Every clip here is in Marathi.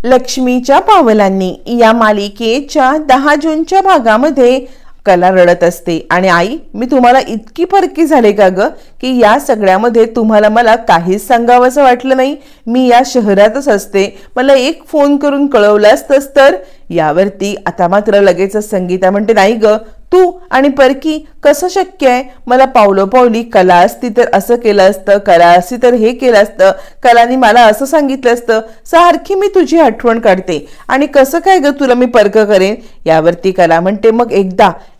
लक्ष्मीच्या पावलांनी या मालिकेच्या 10 जूनच्या भागामध्ये कला रडत असते आणि आई मी तुम्हाला इतकी परकी झाले का ग की या सगळ्यामध्ये तुम्हाला मला काहीच सांगावंसं वाटलं नाही। मी या शहरातच असते, मला एक फोन करून कळवलं असतंस तर। यावरती आता मात्र लगेच संगीता म्हणते नाही ग, तू आणि परकी कसं शक्य आहे? मला पावलोपावली कला असती तर असं केलं असतं, कला असती तर हे केलं असतं, कलानी मला असं सांगितलं असतं, सारखी मी तुझी आठवण काढते आणि कसं काय ग तुला मी परक करेन? यावरती कला म्हणते मग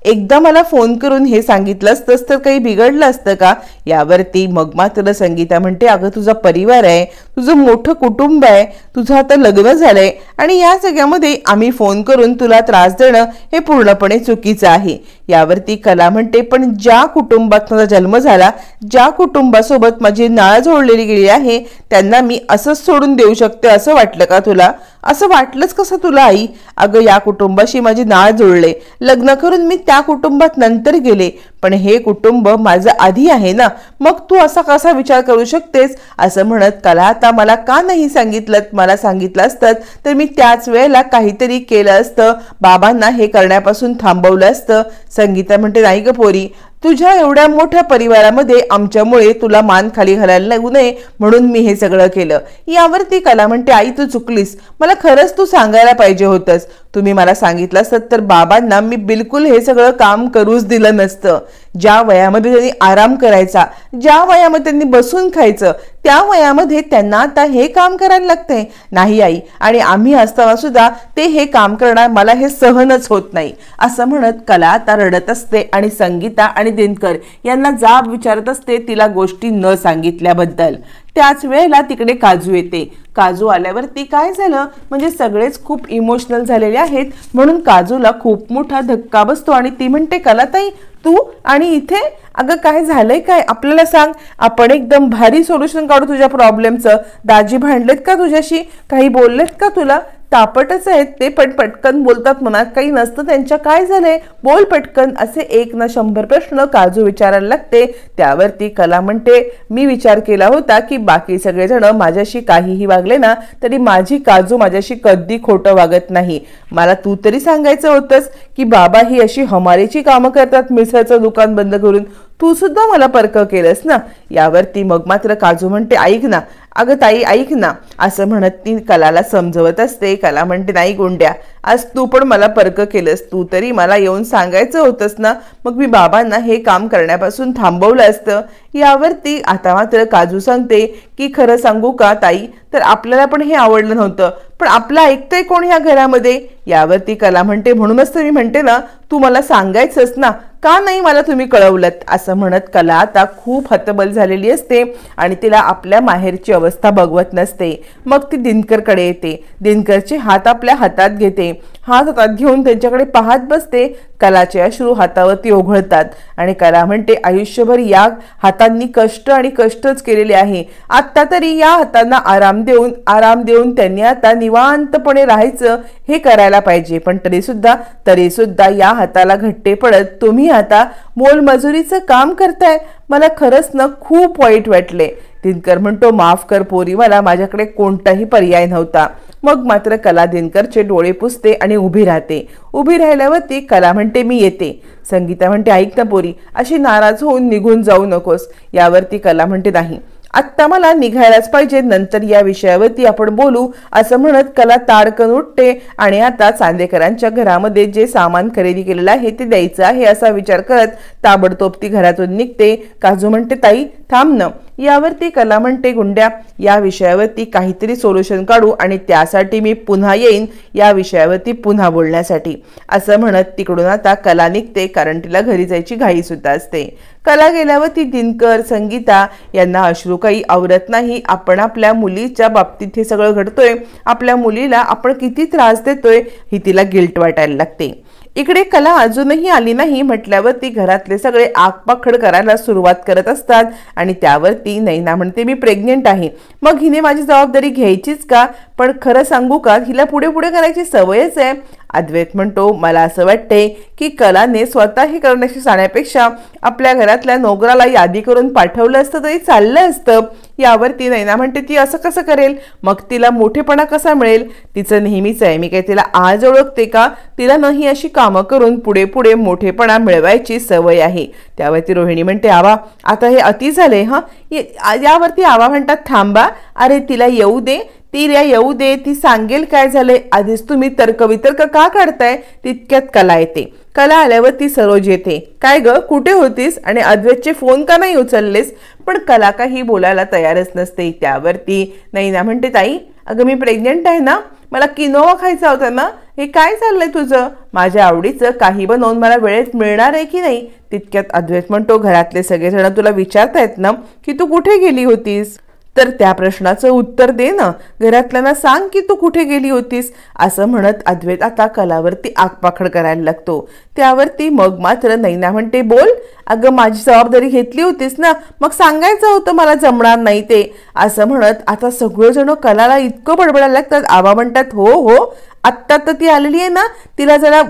एकदा मला फोन करून हे सांगितलं असतंस तर काही बिघडलं असतं का? यावरती मग मात्र संगीता म्हणते अगं तुझा परिवार आहे, तुझं मोठं कुटुंब आहे, तुझं आता लग्न झालंय आणि या सगळ्यामध्ये आम्ही फोन करून तुला त्रास देणं हे पूर्णपणे चुकीचं आहे। यावरती कला म्हणते पण ज्या कुटुंबात माझा जन्म झाला, ज्या कुटुंबासोबत माझी नाळ जोडलेली गेली आहे त्यांना मी असंच सोडून देऊ शकते असं वाटलं का तुला? असं वाटलंच कसं तुला आई? अगं या कुटुंबाशी माझी नाळ जोडले, लग्न करून मी त्या कुटुंबात नंतर गेले, पण हे कुटुंब माझं आधी आहे ना, मग तू असा कसा विचार करू शकतेस? असं म्हणत कला आता मला का नाही सांगितलं, मला सांगितलं असतं तर मी त्याच वेळेला काहीतरी केलं असतं, बाबांना हे करण्यापासून थांबवलं असतं। संगीता म्हणते नाही ग पोरी, तुझ्या एवढ्या मोठ्या परिवारामध्ये आमच्यामुळे तुला मान खाली घालायला लागू नये म्हणून मी हे सगळं केलं। यावरती कला म्हणते आई तू चुकलीस, मला खरंच तू सांगायला पाहिजे होतंस, तुम्ही मला सांगितलं असतं तर बाबांना मी बिलकुल हे सगळं काम करूच दिलं नसतं। ज्या वयामध्ये त्यांनी आराम करायचा, ज्या वयामध्ये त्यांनी बसून खायचं, त्या वयामध्ये त्यांना आता हे काम करायला लागतंय? नाही आई, आणि आम्ही असताना सुद्धा ते हे काम करणार मला हे सहनच होत नाही। असं म्हणत कला आता रडत असते आणि संगीता आणि दिनकर यांना जाब विचारत असते तिला गोष्टी न सांगितल्याबद्दल। त्याच वेळेला तिकडे काजू येते। काजू आल्यावरती काय झालं म्हणजे सगळेच खूप इमोशनल झालेले आहेत म्हणून काजूला खूप मोठा धक्का बसतो आणि ती म्हणते कलाताई तू आणि इथे? अगं काय झालंय काय? आपल्याला सांग, आपण एकदम भारी सोल्युशन काढू तुझ्या प्रॉब्लेमचं। दाजी भांडलेत का तुझ्याशी? काही बोललेत का तुला? तापटच आहेत ते, पण पटकन बोलतात, मनात काही नसतं त्यांच्या। काय झालंय? बोल पटकन। असे 1 ना 100 प्रश्न काजू विचारायला लागते। त्यावरती कला म्हणते मी विचार केला होता की बाकी सगळेजण माझ्याशी काहीही वागले ना तरी माझी काजू माझ्याशी कधी खोटं वागत नाही। मला तू तरी सांगायचं होतंस की बाबा ही अशी हमारीची कामं करतात मिसळचं दुकान बंद करून, तू सुद्धा मला परक केलंस ना। यावरती मग मात्र काजू म्हणते ऐक ना, अगं ताई ऐक ना, असं म्हणत ती कलाला समजवत असते। कला म्हणते नाही गोंड्या, आज तू पण मला परक केलंस, तू तरी मला येऊन सांगायचं होतंस ना, मग मी बाबांना हे काम करण्यापासून थांबवलं असतं। यावरती आता मात्र काजू सांगते की खरं सांगू का ताई, तर आपल्याला पण हे आवडलं नव्हतं, पण आपलं ऐकतंय कोण ह्या घरामध्ये? यावरती कला म्हणते म्हणूनच तर मी म्हणते ना तू मला सांगायचंस ना, का नाही मला तुम्ही कळवलत? असं म्हणत कला आता खूप हतबल झालेली असते आणि तिला आपल्या माहेरची अवस्था बघवत नसते। मग ती दिनकरकडे येते, दिनकरचे हात आपल्या हातात घेते, हात हातात घेऊन त्यांच्याकडे पाहत बसते। कलाचे अश्रू हातावरती ओघळतात आणि कला म्हणते आयुष्यभर या हातांनी कष्ट आणि कष्टच केलेले आहे, आता तरी या हातांना आराम देऊन त्यांनी आता निवांतपणे राहायचं हे करायला पाहिजे, पण तरी सुद्धा या हाताला घट्टे पडत तुम्ही आता मोलमजुरीचं काम करताय। मला खरंच ना खूप वाईट वाटले। दिनकर म्हणतो माफ कर पोरी, मला माझ्याकडे कोणताही पर्याय नव्हता। मग मात्र कला दिनकरचे डोळे पुसते आणि उभी राहते। उभी राहिल्यावरती कला म्हणते मी येते। संगीता म्हणते ऐक ना पोरी, अशी नाराज होऊन निघून जाऊ नकोस। यावरती कला म्हणते नाही, आत्ता मला निघायलाच पाहिजे, नंतर या विषयावरती आपण बोलू। असं म्हणत कला ताडकन उठते आणि आता चांदेकरांच्या घरामध्ये जे सामान खरेदी केलेलं आहे ते द्यायचं आहे असा विचार करत ताबडतोब ती घरातून निघते। काजू म्हणते ताई थांब ना। यावरती कला म्हणते गुंड्या, या विषयावरती काहीतरी सोल्युशन काढू आणि त्यासाठी मी पुन्हा येईन या विषयावरती पुन्हा बोलण्यासाठी। असं म्हणत तिकडून आता कला निघते, कारण तिला घरी जायची घाई सुद्धा असते। कला गेल्यावरती दिनकर संगीता यांना अश्रू काही आवरत नाही। आपण आपल्या मुलीच्या बाबतीत हे सगळं घडतोय, आपल्या मुलीला आपण किती त्रास देतोय ही तिला गिल्ट वाटायला लागते। इकडे कला अजूनही आली नाही म्हटल्यावरती घरातले सगळे आगपाखड करायला सुरुवात करत असतात आणि त्यावरती नैना म्हणते मी प्रेग्नेंट आहे, मग हिने माझी जबाबदारी घ्यायचीच का? पण खरं सांगू का, हिला पुढे पुढे करायची सवयच आहे। अद्वैत म्हणतो, मला असं वाटते की कलाने स्वतःही करण्याशी जाण्यापेक्षा आपल्या घरातल्या नोकराला यादी करून पाठवलं असतं तरी चाललं असतं. यावरती नैना म्हणते, ती असं कसं करेल? मग तिला मोठेपणा कसा मिळेल? तिचं नेहमीच आहे, मी काय तिला आज ओळखते का? तिला न ही अशी कामं करून पुढे पुढे मोठेपणा मिळवायची सवय आहे. त्यावरती रोहिणी म्हणते, आवा आता हे अति झाले हा. यावरती आवा म्हणतात, थांबा, अरे तिला येऊ दे, तिला येऊ दे, ती सांगेल काय झालंय. आधीच तुम्ही तर्कवितर्क का काढताय? तितक्यात कला येते. कला आल्यावर ती सरोज येते. काय ग, कुठे होतीस आणि अद्वैतचे फोन का नाही उचललेस? पण कला काही बोलायला तयारच नसते. त्यावरती नैना म्हणते, ताई अगं मी प्रेग्नेंट आहे ना, मला किनोवा खायचा होता ना, हे काय चाललंय तुझं? माझ्या आवडीचं काही बनवून मला वेळेत मिळणार आहे की नाही? तितक्यात अद्वैत म्हणतो, घरातले सगळेजण तुला विचारतायत ना की तू कुठे गेली होतीस, तर त्या प्रश्नाचं उत्तर दे ना, घरातल्यांना सांग की तू कुठे गेली होतीस. असं म्हणत अद्वैत आता कलावरती आगपाखड करायला लागतो. त्यावरती मग मात्र नैना म्हणते, बोल अगं, माझी जबाबदारी घेतली होतीस ना, मग सांगायचं होतं मला जमणार नाही ते. असं म्हणत आता सगळेजण कलाला इतकं बडबडायला लागतात. आबा म्हणतात, हो हो, आत्ता तर ती आलेली आहे ना, तिला जरा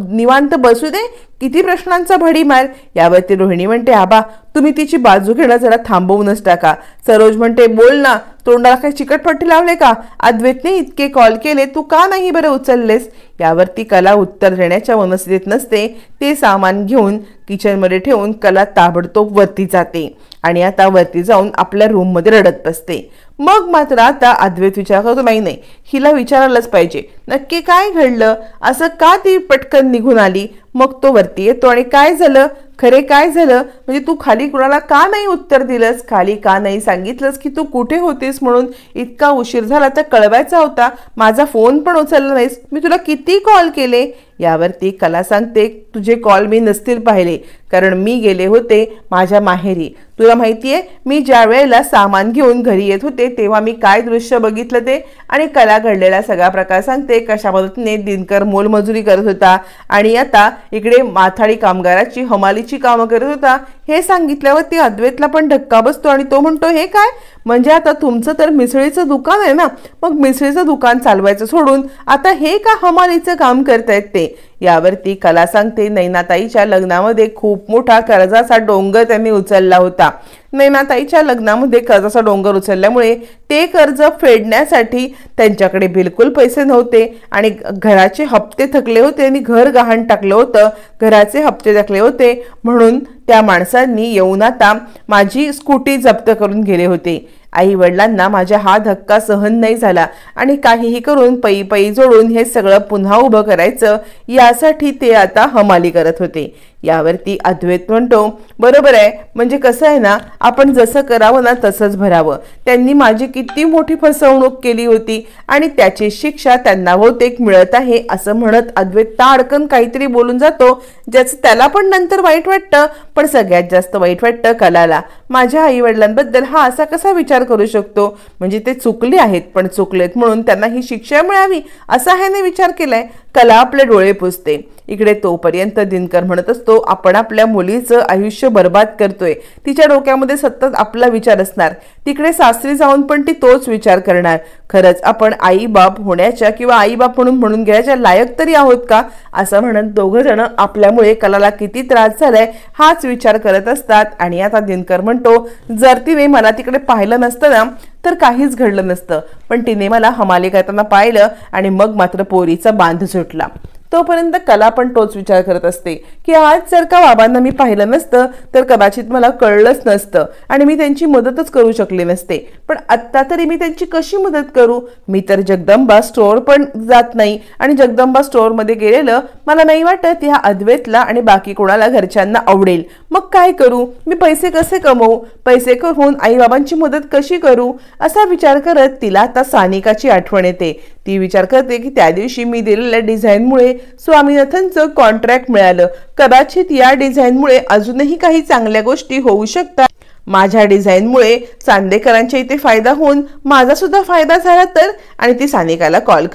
निवांत बसू दे, किती प्रश्नांचा भडीमार. यावरती रोहिणी म्हणते, आबा तुम्ही तिची बाजू घेणं जरा थांबवूनच टाका. सरोज म्हणते, बोल ना, तोंडाला काही चिकटपट्टी लावले का? अद्वैतने इतके कॉल केले, तू का नाही बरं उचललेस? यावरती कला उत्तर देण्याच्या मनस्थितीत नसते. ते सामान घेऊन किचनमध्ये ठेवून कला ताबडतोब वरती जाते आणि आता वरती जाऊन आपल्या रूममध्ये रडत बसते. मग मात्र आता अद्वैत विचार करतो, नाही हिला विचारायलाच पाहिजे, नक्की काय घडलं, असं का ती पटकन निघून आली. मग तो वरती येतो आणि काय झालं, खरे काय झालं, म्हणजे तू खाली कुणाला का नाही उत्तर दिलंस, खाली का नाही सांगितलंस की तू कुठे होतीस म्हणून? इतका उशीर झाला तर कळवायचा होता, माझा फोन पण उचलला नाहीस, मी तुला किती कॉल केले. यावरती कला सांगते, तुझे कॉल मी नसतील पाहिले, कारण मी गेले होते माझ्या माहेरी. तुला माहितीये मी ज्या वेळेला सामान घेऊन घरी येत होते तेव्हा मी काय दृश्य बघितलं ते. आणि कला घडलेला सगळा प्रकार सांगते, कशा पद्धतीने दिनकर मोलमजुरी करत होता आणि आता इकडे माथाडी कामगाराची हमालीची कामं करत होता. हे सांगितल्यावर ती अद्वैतला पण धक्का बसतो आणि तो म्हणतो, हे काय, म्हणजे आता तुमचं तर मिसळीचं दुकान आहे ना, मग मिसळीचं दुकान चालवायचं सोडून आता हे का हमालीचं काम करतायत ते. यावरती कला सांगते, नैनाताईच्या लग्नामध्ये खूप मोठा कर्जाचा डोंगर त्यांनी उचलला होता. नैनाताईच्या लग्नामध्ये कर्जाचा डोंगर उचलल्यामुळे ते कर्ज फेडण्यासाठी त्यांच्याकडे बिलकुल पैसे नव्हते आणि घराचे हप्ते थकले होते आणि घर गहाण टाकलं होतं, घराचे हप्ते थकले होते, म्हणून त्या माणसांनी येऊन आता माझी स्कूटी जप्त करून गेले होते. आई वडिलांना माझ्या हा धक्का सहन नाही झाला आणि काहीही करून पै पै जोडून हे सगळं पुन्हा उभं करायचं यासाठी ते आता हमाली करत होते. यावरती अद्वैत म्हणतो, बरोबर आहे, म्हणजे कसं आहे ना, आपण जसं करावं ना तसंच भरावं. त्यांनी माझी किती मोठी फसवणूक केली होती आणि त्याची शिक्षा त्यांना बहुतेक मिळत आहे. असं म्हणत अद्वैत ताडकन काहीतरी बोलून जातो, ज्याचं त्याला पण नंतर वाईट वाटतं. पण सगळ्यात जास्त वाईट वाटतं कलाला. माझ्या आई वडिलांबद्दल हा असा कसा विचार करू शकतो, म्हणजे ते चुकले आहेत पण चुकलेत म्हणून त्यांना ही शिक्षा मिळावी असा ह्याने विचार केलाय. कला आपले डोळे पुसते. इकडे तोपर्यंत दिनकर म्हणत असतो, आपण आपल्या मुलीचं आयुष्य बर्बाद करतोय. तिच्या डोक्यामध्ये सतत आपला विचार असणार. तिकडे सासरी जाऊन पण ती तोच विचार करणार, खरंच आपण आई बाप होण्याच्या किंवा आई बाप म्हणून घ्यायच्या लायक तरी आहोत का. असं म्हणत दोघं जण आपल्यामुळे कलाला किती त्रास झालाय हाच विचार करत असतात. आणि आता दिनकर म्हणतो, जर तिने मला तिकडे पाहिलं नसतं ना तर काहीच घडलं नसतं, पण तिने मला हमाली करताना पाहिलं आणि मग मात्र पोरीचा बांध सुटला. तोपर्यंत कला पण तोच विचार करत असते की आज जर का बाबांना मी पाहिलं नसतं तर कदाचित मला कळलंच नसतं आणि मी त्यांची मदतच करू शकले नसते. पण आत्ता तरी मी त्यांची कशी मदत करू? मी तर जगदंबा स्टोअर पण जात नाही आणि जगदंबा स्टोअरमध्ये गेलेलं मला नाही वाटत ह्या अद्वैतला आणि बाकी कोणाला घरच्यांना आवडेल. मग काय करू? मी पैसे कसे कमवू? पैसे कमवून आई बाबांची मदत कशी करू? असा विचार करत तिला आता सानिकाची आठवण येते. ती विचार करते की त्या दिवशी मी दिलेल्या डिझाईनमुळे स्वामीनाथनचं कॉन्ट्रॅक्ट मिळालं. कदाचित या डिझाईनमुळे अजूनही काही चांगल्या गोष्टी होऊ शकतात. माझ्या डिझाईनमुळे चांदेकरांच्या इथे फायदा होऊन माझा सुद्धा फायदा झाला तर. आणि ती सानिकाला कॉल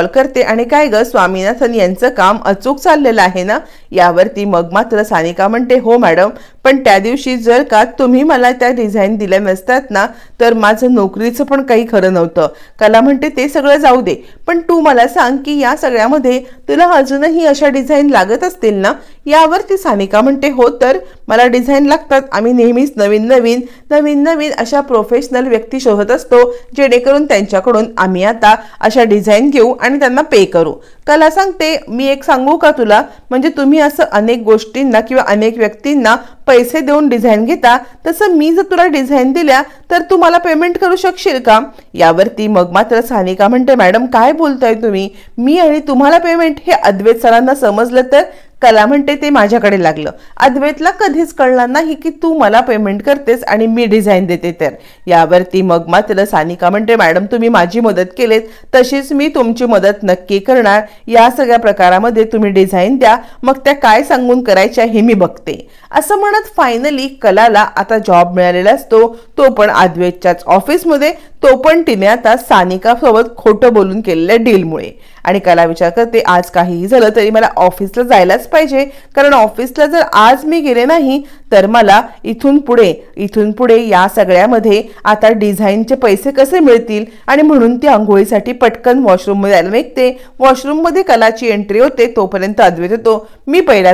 करते. आणि काय ग, स्वामीनाथन यांचं काम अचूक चाललेलं आहे ना? यावरती मग मात्र सानिका म्हणते, हो मॅडम, पण त्या दिवशी जर का तुम्ही मला त्या डिझाईन दिल्या नसतात ना तर माझं नोकरीचं पण काही खरं नव्हतं. कला म्हणते ते सगळं जाऊ दे, पण तू मला सांग की या सगळ्यामध्ये तुला अजूनही अशा डिझाईन लागत असतील ना. यावरती सानिका म्हणते हो तर मला डिझाईन लागतात. आम्ही नेहमीच नवीन नवीन नवीन नवीन अशा प्रोफेशनल व्यक्ती शोधत असतो जेणेकरून त्यांच्याकडून आम्ही आता अशा डिझाईन घेऊ आणि त्यांना पे करू. कला सांगते मी एक सांगू का तुला, म्हणजे तुम्ही असं अनेक गोष्टींना किंवा अनेक व्यक्तींना पैसे देऊन डिझाईन घेता, तसं मी जर तुला डिझाईन दिल्या तर तू मला पेमेंट करू शकशील का. यावरती मग मात्र सानिका म्हणते मॅडम काय बोलताय तुम्ही, मी आणि तुम्हाला पेमेंट हे अद्वैत सरांना समजलं तर. कला म्हणते ते माझ्याकडे लागलं. अद्वैतला कधीच कळणार नाही की तू मला पेमेंट करतेस आणि मी डिझाईन देते तर. यावरती मग मात्र सानिका म्हणते मॅडम तुम्ही माझी मदत केलीत तशीच मी तुमची मदत नक्की करणार. या सगळ्या प्रकारामध्ये तुम्ही डिझाईन द्या, मग त्या काय सांगून करायच्या हे मी बघते. असं म्हणत फायनली कलाला आता जॉब मिळालेला असतो, तो पण अद्वैतच्याच ऑफिसमध्ये. तो पण तिने आता सानिका सोबत खोटं बोलून केलेल्या डीलमुळे. आणि कला विचार करते आज काहीही झालं तरी मला ऑफिसला जायलाच पाहिजे, कारण ऑफिसला जर आज मी गेले नाही तर मला इथून पुढे या सगळ्यामध्ये आता डिझाईनचे पैसे कसे मिळतील. आणि म्हणून ती आंघोळीसाठी पटकन वॉशरूममध्ये जायला निघते. वॉशरूममध्ये कलाची एंट्री होते तोपर्यंत अद्वैत येतो. मी पहिला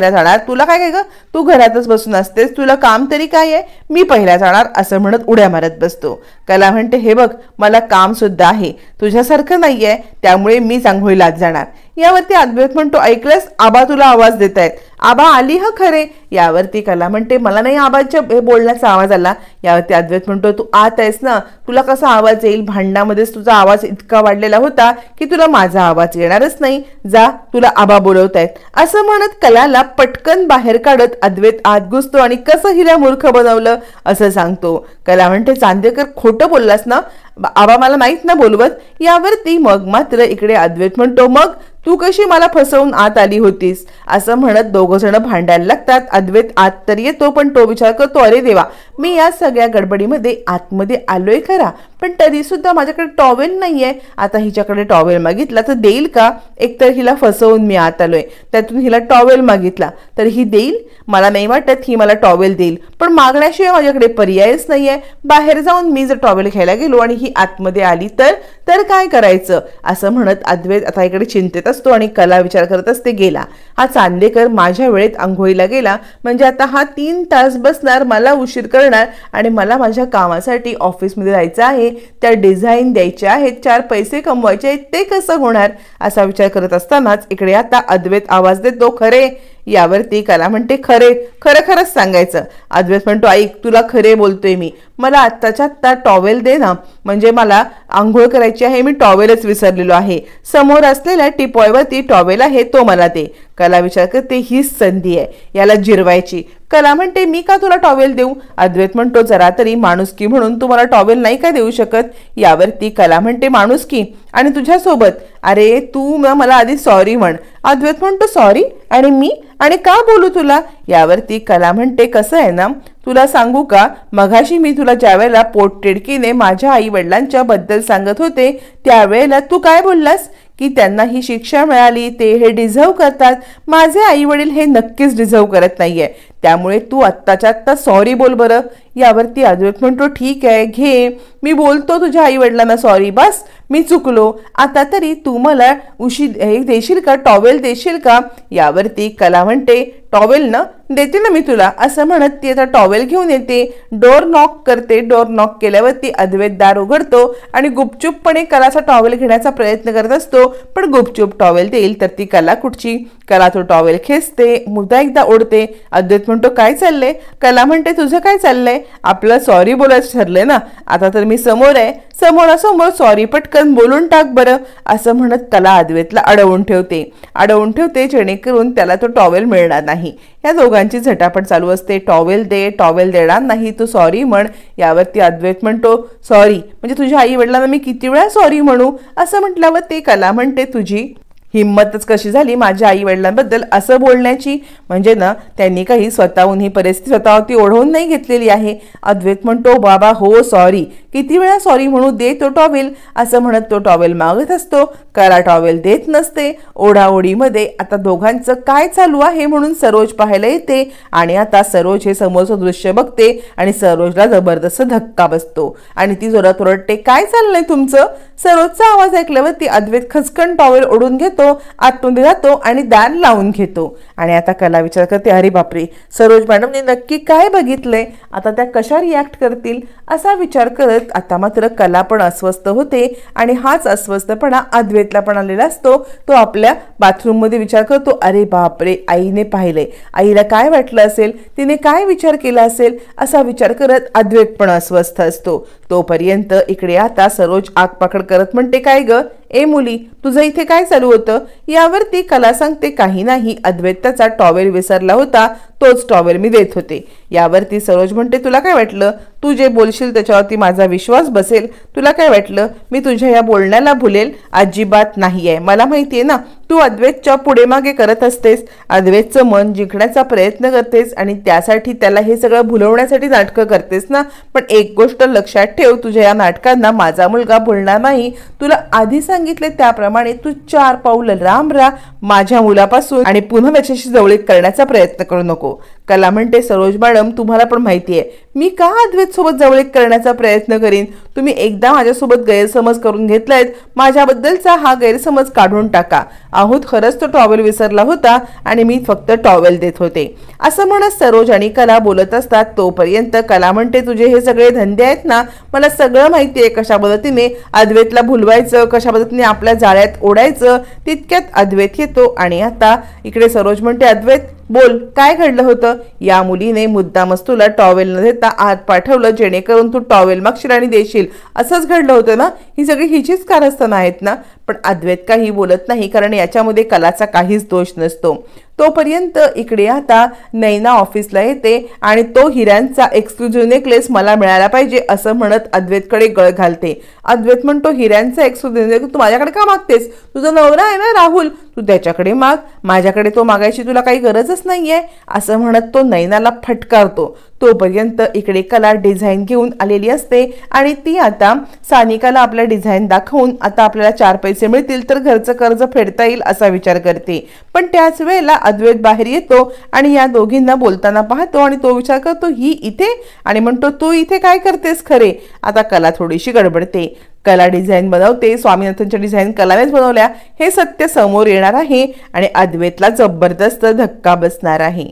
जाणार, तुला काय ग, तू घरातच बसून असतेस, तुला काम तरी काय आहे, मी पहिला जाणार असं म्हणत उड्या मारत बसतो. कला म्हणते हे बघ मला काम सुद्धा आहे, तुझ्यासारखं नाहीये, त्यामुळे मी आंघोळीला जाणार. यावरती अद्वैत म्हणतो ऐकलंस आबा तुला आवाज देत आहेत, आबा आली ह खरे. यावरती कला म्हणते मला नाही आबाच्या बोलण्याचा आवाज आला. यावरती अद्वैत म्हणतो तू आत आहेस ना, तुला कसा आवाज येईल, भांडणामध्येच तुझा आवाज इतका वाढलेला होता की तुला माझा आवाज येणारच नाही, जा तुला आबा बोलवतायत. असं म्हणत कलाला पटकन बाहेर काढत अद्वैत आत घुसतो आणि कसं हिला मूर्ख बनवलं असं सांगतो. कला म्हणते चांदेकर खोटं बोललास ना, आबा मला नाहीत ना बोलवत. यावरती मग मात्र इकडे अद्वैत म्हणतो मग तू कशी मला फसवून आत आली होतीस. असं म्हणत दोघं जण भांडायला लागतात. अद्वैत आत तर येतो पण तो विचार करतो अरे देवा मी या सगळ्या गडबडीमध्ये आतमध्ये आलोय खरा, पण तरी सुद्धा माझ्याकडे टॉवेल नाहीये. आता हिच्याकडे टॉवेल मागितला तर देईल का, एकतर हिला फसवून मी आत आलोय, त्यातून हिला टॉवेल मागितला तर ही देईल, मला नाही वाटत ही मला टॉवेल देईल, पण मागण्याशिवाय माझ्याकडे पर्यायच नाहीये. बाहेर जाऊन मी जर टॉवेल घ्यायला गेलो आणि ही आतमध्ये आली तर काय करायचं. असं म्हणत अद्वैत आता इकडे चिंतेत असतो आणि कला विचार करत असते गेला हा चांदेकर माझ्या वेळेत आंघोळीला गेला, म्हणजे आता हा 3 तास बसणार, मला उशीर करणार आणि मला माझ्या कामासाठी ऑफिसमध्ये जायचं आहे, त्या डिझाईन द्यायच्या आहेत, 4 पैसे कमवायचे आहेत, ते कसं होणार असा विचार करत असतानाच इकडे आता अद्वैत आवाज देतो खरे. यावरती कला म्हणते खरंच सांगायचं. अद्वैत म्हणतो ऐक तुला खरे बोलतोय मी, मला आत्ताच्या आत्ता टॉवेल दे ना, म्हणजे मला आंघोळ करायची आहे, मी टॉवेलच विसरलेलो आहे, समोर असलेल्या टिपॉयवरती टॉवेल आहे तो मला दे. कला विचार करते हीच संधी आहे याला जिरवायची. कला म्हणते मी का तुला टॉवेल देऊ. अद्वैत म्हणतो जरा तरी माणुसकी म्हणून तू मला टॉवेल नाही का देऊ शकत. यावरती कला म्हणते माणुसकी आणि तुझ्यासोबत, अरे तू मला आधी सॉरी म्हण. अद्वैत म्हणतो सॉरी आणि मी आणि का बोलू तुला. यावरती कला म्हणते कसं आहे ना, तुला सांगू का, मघाशी मी तुला ज्यावेळेला पोटतिडकीने माझ्या आई वडिलांच्या बद्दल सांगत होते त्यावेळेला तू काय बोललास की त्यांना ही शिक्षा मिळाली, ते हे डिझर्व करतात. माझे आई वडील हे नक्कीच डिझर्व करत नाहीये, त्यामुळे तू आत्ताच्या आत्ता सॉरी बोल बरं. यावरती अद्वैत म्हणतो ठीक आहे घे, मी बोलतो तुझ्या आई वडिलांना सॉरी, बस मी चुकलो, आता तरी तू मला देशील का, टॉवेल देशील का. यावरती कला म्हणते टॉवेल ना देते ना मी तुला. असं म्हणत ती आता टॉवेल घेऊन येते, डोर नॉक करते. डोर नॉक केल्यावरती अद्वैत दार उघडतो आणि गुपचूपपणे कलाचा टॉवेल घेण्याचा प्रयत्न करत असतो, पण गुपचूप टॉवेल देईल तर ती कला कुठची. कला तो टॉवेल खेचते, मुद्दा एकदा ओढते. अद्वैत म्हणतो काय चाललंय. कला म्हणते तुझं काय चाललंय, आपलं सॉरी बोलायचं ठरलंय ना, आता तर मी समोर आहे, समोरासमोर सॉरी पटकन बोलून टाक बरं. असं म्हणत कला अद्वैतला अडवून ठेवते जेणेकरून त्याला तो टॉवेल मिळणार नाही. या दोघांची झटापट चालू असते. टॉवेल दे, टॉवेल देणार नाही, तू सॉरी म्हण. यावरती अद्वैत म्हणतो सॉरी म्हणजे तुझ्या आई वडिलांना मी किती वेळा सॉरी म्हणू. असं म्हटल्यावर ते कला म्हणते तुझी हिम्मतच कशी झाली माझ्या आई वडिलांबद्दल असं बोलण्याची. म्हणजे ना त्यांनी काही स्वतःहून ही परिस्थिती स्वतःवरती ओढवून नाही घेतलेली आहे. अद्वैत म्हणतो बाबा हो सॉरी. किती वेळा सॉरी म्हणू दे तो टॉवेल असं म्हणत तो टॉवेल मागत असतो. कला टॉवेल देत नसते. ओढाओढीमध्ये आता दोघांचं काय चालू आहे म्हणून सरोज पाहायला येते आणि आता सरोज हे समोरचं दृश्य बघते आणि सरोजला जबरदस्त धक्का बसतो आणि ती जोरात ओरडते काय चाललंय तुमचं. सरोजचा आवाज ऐकल्यावरती अद्वैत खचकन टॉवेल ओढून घेतो, आतमध्ये जातो आणि दार लावून घेतो. आणि आता कला विचार करते अरे बापरे सरोज मॅडमने नक्की काय बघितलंय, आता त्या कशा रिॲक्ट करतील असा विचार करत आता मात्र कला पण अस्वस्थ होते आणि हाच अस्वस्थपणा अद्वैतला पण आलेला असतो. तो आपल्या बाथरूम मध्ये विचार करतो अरे बापरे आईने पाहिलंय, आईला काय वाटलं असेल, तिने काय विचार केला असेल असा विचार करत अद्वैत पण अस्वस्थ असतो. तोपर्यंत इकडे आता सरोज आगपाखड करत म्हणते काय ग ए मुली तुझं इथे काय चालू होतं. यावरती कला सांगते काही नाही, अद्वैत त्याचा टॉवेल विसरला होता, तोच टॉवेल मी देत होते. यावरती सरोज म्हणते तुला काय वाटलं तू जे बोलशील त्याच्यावरती माझा विश्वास बसेल, तुला काय वाटलं मी तुझ्या या बोलण्याला भुलेल, अजिबात नाहीये. मला माहितीये ना तू अद्वैतच्या पुढे मागे करत असतेस, अद्वैतचं मन जिंकण्याचा प्रयत्न करतेस आणि त्यासाठी त्याला हे सगळं भुलवण्यासाठी नाटकं करतेस ना. पण एक गोष्ट लक्षात ठेव तुझ्या या नाटकांना माझा मुलगा भुलणार नाही. तुला आधी सांगितले त्याप्रमाणे तू 4 पाऊल लांब राहा माझ्या मुलापासून आणि पुन्हा त्याच्याशी जवळीक करण्याचा प्रयत्न करू नको. कला म्हणते सरोज मॅडम तुम्हाला पण माहितीये मी का अद्वैत सोबत जवळीक करण्याचा प्रयत्न करीन. तुम्ही एकदा माझ्यासोबत गैरसमज करून घेतलायत, माझ्याबद्दलचा हा गैरसमज काढून टाका. आहोत खरंच तो टॉवेल विसरला होता आणि मी फक्त टॉवेल देत होते असं म्हणत सरोज आणि कला बोलत असतात. तोपर्यंत कला म्हणते तुझे हे सगळे धंदे आहेत ना, मला सगळं माहितीये कशा पद्धतीने अद्वैतला भुलवायचं, कशा पद्धतीने आपल्या जाळ्यात ओढायचं. तितक्यात अद्वैत येतो आणि आता इकडे सरोज म्हणते अद्वैत बोल काय घडलं होतं. या मुलीने मुद्दामच तुला टॉवेल न देता आत पाठवलं जेणेकरून तू टॉवेल मागशील आणि देशील, असंच घडलं होतं ना. ही सगळी हिचीच कारस्थानं आहेत ना. पण अद्वैत काही बोलत नाही कारण याच्यामध्ये कलाचा काहीच दोष नसतो. तोपर्यंत इकडे आता नैना ऑफिसला येते आणि तो हिऱ्यांचा एक्सक्लुझिव्ह नेकलेस मला मिळाला पाहिजे असं म्हणत अद्वैतकडे गळ घालते. अद्वैत म्हणतो हिऱ्यांचा एक्सक्लुझिव्ह नेकलेस तू माझ्याकडे का मागतेस, तुझा नवरा आहे ना राहुल, तू त्याच्याकडे माग, माझ्याकडे तो मागायची तुला काही गरजच नाहीये असं म्हणत तो नैनाला फटकारतो. तोपर्यंत इकडे कला डिझाईन घेऊन आलेली असते आणि ती आता सानिकाला आपल्या डिझाईन दाखवून आता आपल्याला 4 पैसे मिळतील तर घरचं कर्ज फेडता येईल असा विचार करते. पण त्याच वेळेला अद्वैत बाहेर येतो आणि या दोघींना बोलताना पाहतो आणि तो विचार करतो ही इथे आणि म्हणतो तू इथे काय करतेस खरे. आता कला थोडीशी गडबडते. कला डिझाईन बनवते, स्वामीनाथनच्या डिझाईन कलानेच बनवल्या हे सत्य समोर येणार आहे आणि अद्वैतला जबरदस्त धक्का बसणार आहे.